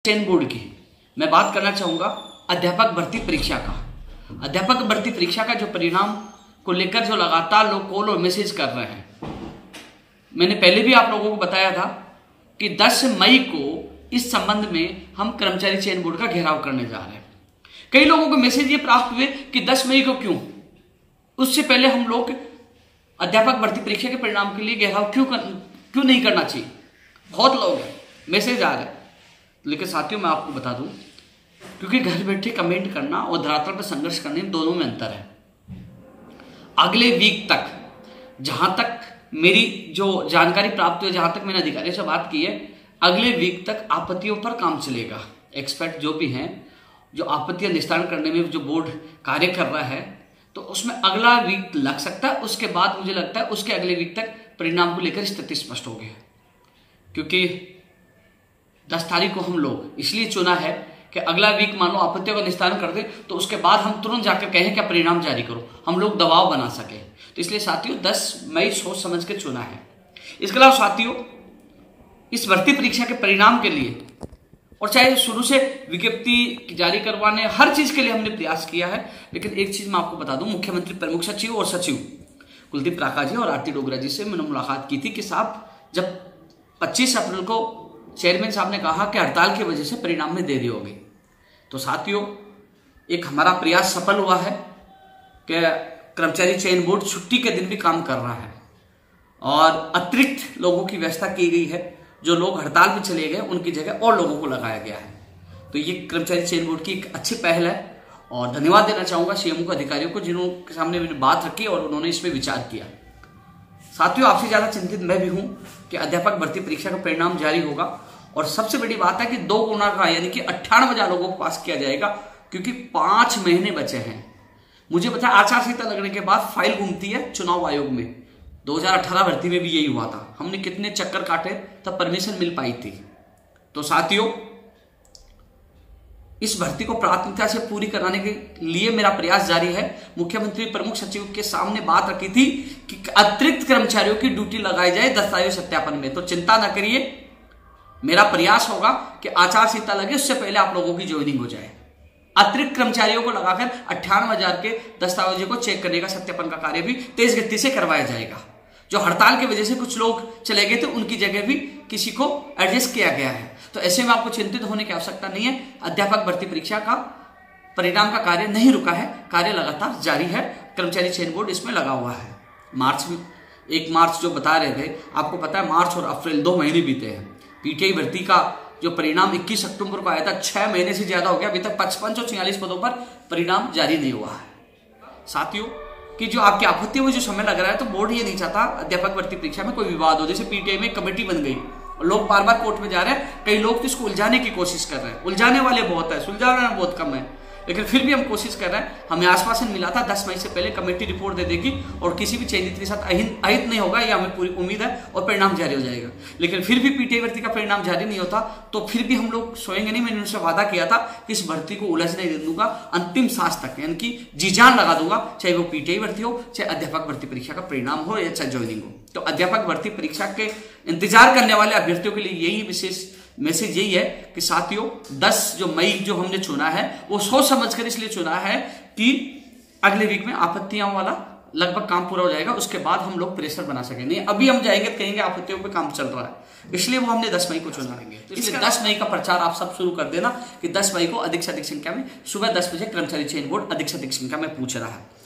चयन बोर्ड की मैं बात करना चाहूंगा अध्यापक भर्ती परीक्षा का। अध्यापक भर्ती परीक्षा का जो परिणाम को लेकर जो लगातार लोग कॉल और मैसेज कर रहे हैं, मैंने पहले भी आप लोगों को बताया था कि 10 मई को इस संबंध में हम कर्मचारी चयन बोर्ड का घेराव करने जा रहे हैं। कई लोगों को मैसेज ये प्राप्त हुए कि 10 मई को क्यों, उससे पहले हम लोग अध्यापक भर्ती परीक्षा के परिणाम के लिए घेराव क्यों नहीं करना चाहिए। बहुत लोग हैं, मैसेज आ रहे हैं। लेकिन साथियों, मैं आपको बता दूं, क्योंकि घर बैठे कमेंट करना और धरातल पर संघर्ष करने दोनों में अंतर है। अगले वीक तक, जहां तक मेरी जो जानकारी प्राप्त हुई, जहां तक मैंने अधिकारियों से बात की है, अगले वीक तक आपत्तियों पर काम चलेगा। एक्सपर्ट जो भी हैं, जो आपत्तियां निस्तारण करने में जो बोर्ड कार्य कर रहा है, तो उसमें अगला वीक लग सकता है। उसके बाद मुझे लगता है उसके अगले वीक तक परिणाम को लेकर स्थिति स्पष्ट हो गई, क्योंकि 10 तारीख को हम लोग इसलिए चुना है कि अगला वीक मान लो आपत्तियों का निस्तारण कर दे, तो उसके बाद हम तुरंत जाकर कहें क्या परिणाम जारी करो, हम लोग दबाव बना सके। तो इसलिए साथियों 10 मई सोच समझ के चुना है। इसके अलावा साथियों, इस भर्ती परीक्षा के परिणाम के लिए, और चाहे शुरू से विज्ञप्ति जारी करवाने, हर चीज के लिए हमने प्रयास किया है। लेकिन एक चीज मैं आपको बता दूं, मुख्यमंत्री प्रमुख सचिव और सचिव कुलदीप राका जी और आरती डोगरा जी से मैंने मुलाकात की थी कि साहब, जब 25 अप्रैल को चेयरमैन साहब ने कहा कि हड़ताल की वजह से परिणाम में देरी होगी, तो साथियों एक हमारा प्रयास सफल हुआ है कि कर्मचारी चयन बोर्ड छुट्टी के दिन भी काम कर रहा है और अतिरिक्त लोगों की व्यवस्था की गई है। जो लोग हड़ताल पे चले गए उनकी जगह और लोगों को लगाया गया है। तो ये कर्मचारी चयन बोर्ड की एक अच्छी पहल है और धन्यवाद देना चाहूंगा सीएमओ को, अधिकारियों को, जिनके सामने मैंने बात रखी और उन्होंने इस पर विचार किया। साथियों, आपसे ज्यादा चिंतित मैं भी हूं कि अध्यापक भर्ती परीक्षा का परिणाम जारी होगा और सबसे बड़ी बात है कि 2 गुना का यानी कि 98,000 लोगों को पास किया जाएगा, क्योंकि 5 महीने बचे हैं। मुझे पता है आचार संहिता लगने के बाद फाइल घूमती है चुनाव आयोग में। 2018 भर्ती में भी यही हुआ था, हमने कितने चक्कर काटे तब परमिशन मिल पाई थी। तो साथियों, इस भर्ती को प्राथमिकता से पूरी कराने के लिए मेरा प्रयास जारी है। मुख्यमंत्री प्रमुख सचिव के सामने बात रखी थी कि अतिरिक्त कर्मचारियों की ड्यूटी लगाई जाए दस्तावेज सत्यापन में। तो चिंता ना करिए, मेरा प्रयास होगा कि आचार संहिता लगे उससे पहले आप लोगों की ज्वाइनिंग हो जाए। अतिरिक्त कर्मचारियों को लगाकर 98,000 के दस्तावेजों को चेक करने का, सत्यापन का कार्य भी तेज गति से करवाया जाएगा। जो हड़ताल की वजह से कुछ लोग चले गए थे, उनकी जगह भी किसी को एडजस्ट किया गया है। तो ऐसे में आपको चिंतित होने की आवश्यकता नहीं है। अध्यापक भर्ती परीक्षा का परिणाम का कार्य नहीं रुका है, कार्य लगातार जारी है। कर्मचारी चयन बोर्ड इसमें लगा हुआ है। 1 मार्च जो बता रहे थे, आपको पता है मार्च और अप्रैल 2 महीने बीते हैं। पीटीआई भर्ती का जो परिणाम 21 अक्टूबर को आया था, 6 महीने से ज्यादा हो गया, अभी तक 55 और 46 पदों पर परिणाम जारी नहीं हुआ है। साथियों, कि जो आपकी आपत्तियों में जो समय लग रहा है, तो बोर्ड ये नहीं चाहता अध्यापक भर्ती परीक्षा में कोई विवाद हो। जैसे पीटीआई में कमेटी बन गई और लोग बार बार कोर्ट में जा रहे हैं, कई लोग तो इसको उलझाने की कोशिश कर रहे हैं। उलझाने वाले बहुत है, सुलझाने वाले बहुत कम है, लेकिन फिर भी हम कोशिश कर रहे हैं। हमें आश्वासन मिला था 10 मई से पहले कमेटी रिपोर्ट दे देगी और किसी भी चयनित के साथ अहित नहीं होगा, ये हमें पूरी उम्मीद है और परिणाम जारी हो जाएगा। लेकिन फिर भी पीटीआई भर्ती का परिणाम जारी नहीं होता तो फिर भी हम लोग सोएंगे नहीं। मैंने उनसे वादा किया था कि इस भर्ती को उलझने नहीं दूंगा, अंतिम सांस तक, यानी कि जी जान लगा दूंगा, चाहे वो पीटीआई भर्ती हो, चाहे अध्यापक भर्ती परीक्षा का परिणाम हो या चाहे ज्वाइनिंग हो। तो अध्यापक भर्ती परीक्षा के इंतजार करने वाले अभ्यर्थियों के लिए यही विशेष मैसेज यही है कि साथियों 10 जो मई जो हमने चुना है, वो सोच समझकर इसलिए चुना है कि अगले वीक में आपत्तियों वाला लगभग काम पूरा हो जाएगा। उसके बाद हम लोग प्रेशर बना सकेंगे। अभी हम जाएंगे तो कहेंगे आपत्तियों पे काम चल रहा है, इसलिए वो हमने 10 मई को चुना लेंगे। तो इसलिए 10 मई का प्रचार आप सब शुरू कर देना कि 10 मई को अधिक से अधिक संख्या में सुबह 10 बजे कर्मचारी चयन बोर्ड अधिक से अधिक संख्या में पूछ रहा है।